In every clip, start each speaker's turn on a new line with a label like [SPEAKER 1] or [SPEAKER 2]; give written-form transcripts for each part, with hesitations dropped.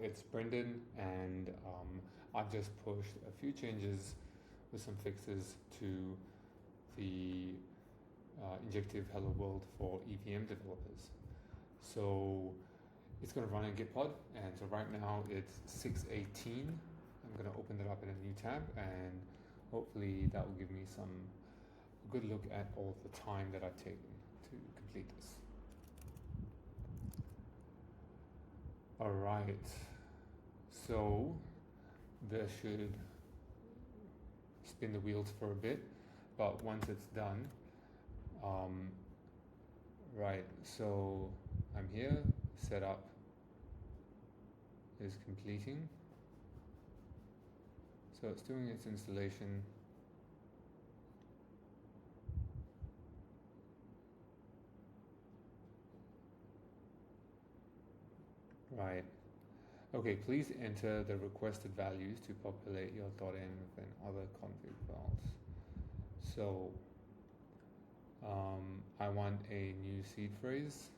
[SPEAKER 1] it's Brendan, and I've just pushed a few changes with some fixes to the Injective Hello World for EVM developers. So it's going to run in Gitpod, and so right now it's 6:18. I'm going to open it up in a new tab, and hopefully that will give me some good look at all of the time that I've taken to complete this. Alright, so this should spin the wheels for a bit, but once it's done, right, so I'm here, setup is completing, so it's doing its installation. Right. Okay, please enter the requested values to populate your .env and other config files. So, I want a new seed phrase.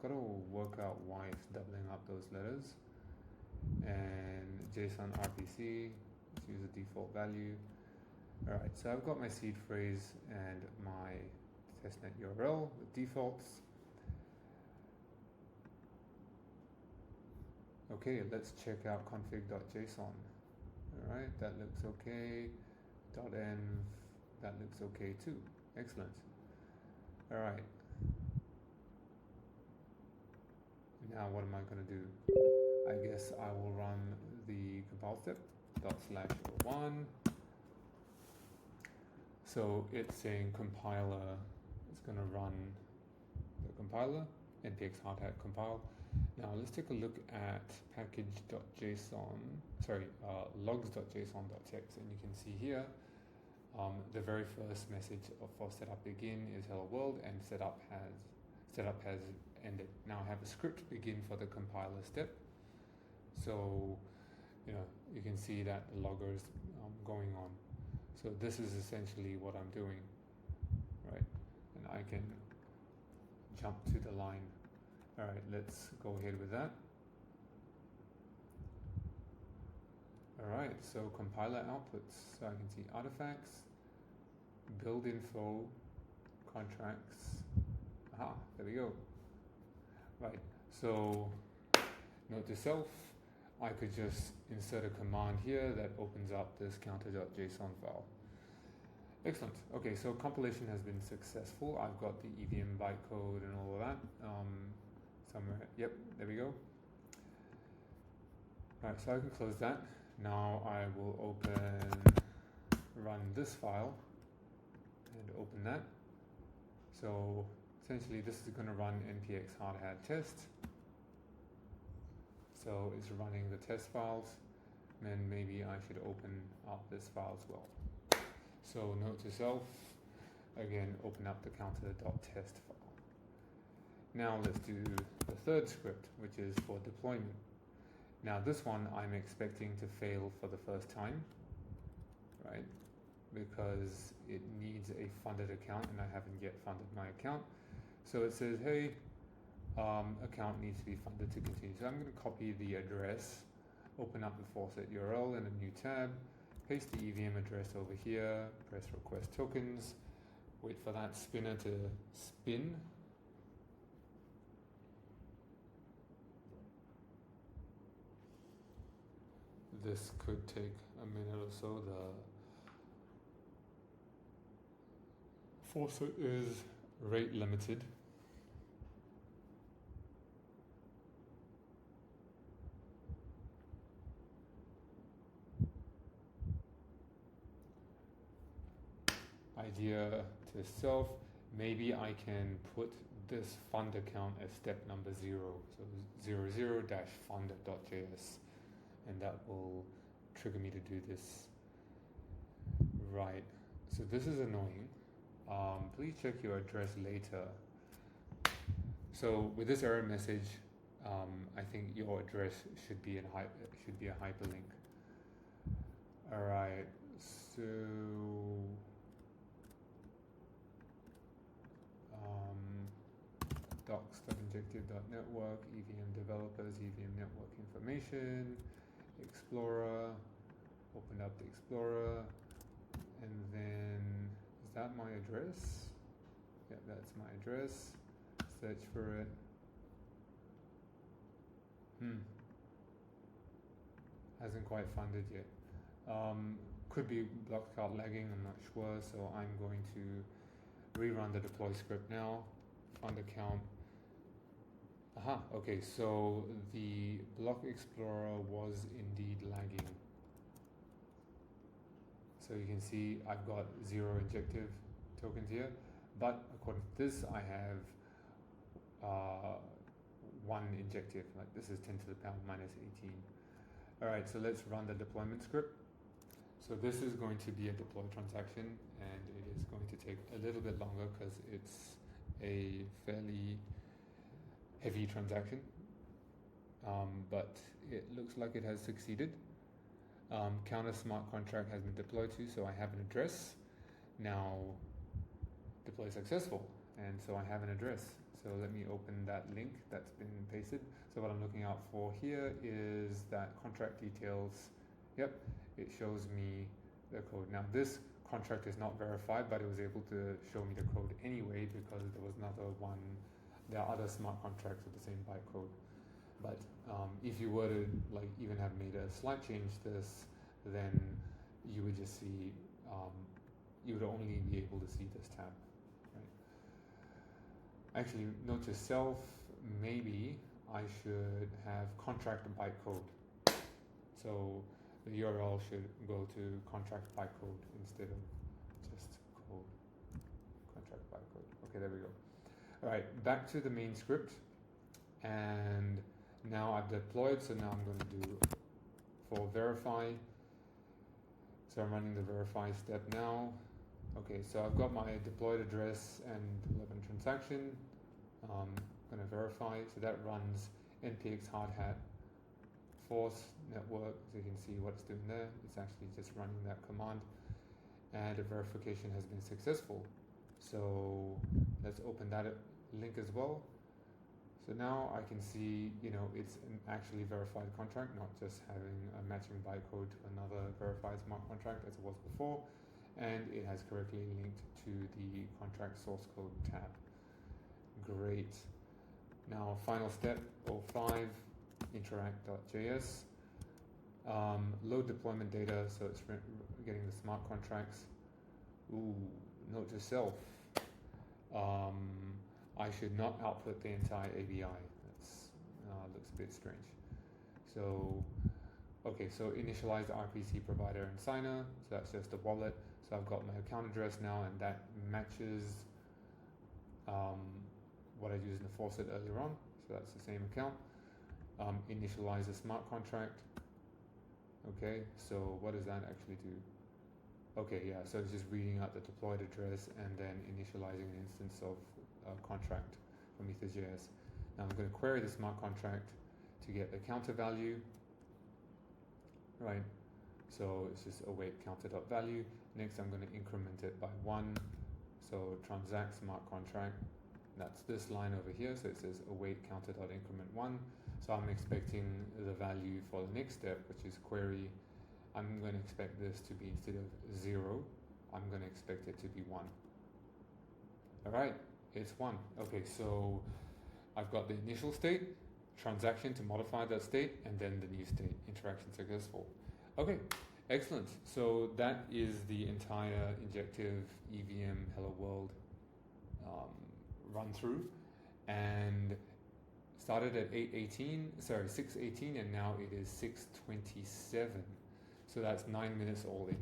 [SPEAKER 1] Gotta work out why it's doubling up those letters. And JSON RPC, let's use the default value. Alright, so I've got my seed phrase and my testnet URL with defaults. Okay, let's check out config.json. Alright, that looks okay. .env, that looks okay too. Excellent. Alright. Now what am I going to do? I guess I will run the compile step, /1. So it's saying compiler, it's going to run the compiler, npx hardhat compile. Now let's take a look at package.json, logs.json.txt, and you can see here the very first message for setup begin is hello world, and setup has ended. Now I have a script begin for the compiler step, so you can see that the logger is going on. So this is essentially what I'm doing, right? And I can jump to the line. All right, let's go ahead with that. All right, so compiler outputs. So I can see artifacts, build info, contracts. Aha, there we go. Right, so note to self, I could just insert a command here that opens up this counter.json file. Excellent. Okay, so compilation has been successful. I've got the EVM bytecode and all of that. Somewhere, yep, there we go. Alright, so I can close that. Now I will run this file and open that. So essentially this is going to run npx hardhat test. So it's running the test files, and then maybe I should open up this file as well. So note to self, again, open up the counter.test file. Now let's do the third script, which is for deployment. Now this one I'm expecting to fail for the first time, right? Because it needs a funded account and I haven't yet funded my account. So it says, hey, account needs to be funded to continue. So I'm going to copy the address, open up the faucet URL in a new tab, paste the EVM address over here, press request tokens, wait for that spinner to spin. This could take a minute or so. The faucet is rate limited. Idea to self, maybe I can put this fund account as step number 0, so 00-fund.js, and that will trigger me to do this. Right, so this is annoying. Please check your address later. So with this error message, I think your address should be a hyperlink. All right, so docs.injective.network, EVM developers, EVM network information, Explorer, open up the Explorer, and then, is that my address? Yeah, that's my address. Search for it. Hasn't quite funded yet. Could be block card lagging, I'm not sure, so I'm going to rerun the deploy script now. Fund account. Okay, so the block explorer was indeed lagging. So you can see I've got 0 injective tokens here, but according to this I have 1 injective, like this is 10 to the power minus 18. Alright, so let's run the deployment script. So this is going to be a deploy transaction, and it is going to take a little bit longer because it's a fairly heavy transaction, but it looks like it has succeeded. Counter smart contract has been deployed to, so I have an address. Now deploy successful, and so I have an address. So let me open that link that's been pasted. So what I'm looking out for here is that contract details. Yep, it shows me the code. Now this contract is not verified, but it was able to show me the code anyway because there was another one. There are other smart contracts with the same bytecode. But if you were to like even have made a slight change to this, then you would just see, you would only be able to see this tab. Right? Actually, note to self, maybe I should have contract bytecode. So the URL should go to contract bytecode instead of just code. Contract bytecode. Okay, there we go. All right, back to the main script, and now I've deployed. So now I'm going to do for verify. So I'm running the verify step now. Okay, so I've got my deployed address and 11 transaction. I'm going to verify. So that runs npx hard hat force network. So you can see what it's doing there. It's actually just running that command, and the verification has been successful. So let's open that link as well. So now I can see, it's an actually verified contract, not just having a matching bytecode to another verified smart contract as it was before, and it has correctly linked to the contract source code tab. Great. Now final step 05, interact.js. Load deployment data, so it's getting the smart contracts. Ooh, note to self. I should not output the entire ABI. That's looks a bit strange. So, okay, so initialize the RPC provider and signer. So that's just the wallet. So I've got my account address now, and that matches what I used in the faucet earlier on. So that's the same account. Initialize a smart contract. Okay, so what does that actually do? Okay, yeah, so it's just reading out the deployed address and then initializing an instance of a contract from Ether.js. Now I'm going to query the smart contract to get the counter value, right? So it's just await counter.value. Next I'm going to increment it by 1. So transact smart contract. That's this line over here. So it says await counter.increment 1. So I'm expecting the value for the next step, which is query. I'm going to expect this to be, instead of 0, I'm going to expect it to be 1. Alright, it's 1. Okay, so I've got the initial state, transaction to modify that state, and then the new state, interaction successful. Okay, excellent. So that is the entire Injective EVM Hello World run through, and started at 6:18, and now it is 6:27. So that's 9 minutes all in,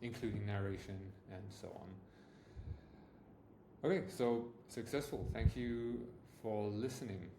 [SPEAKER 1] including narration and so on. Okay, so successful. Thank you for listening.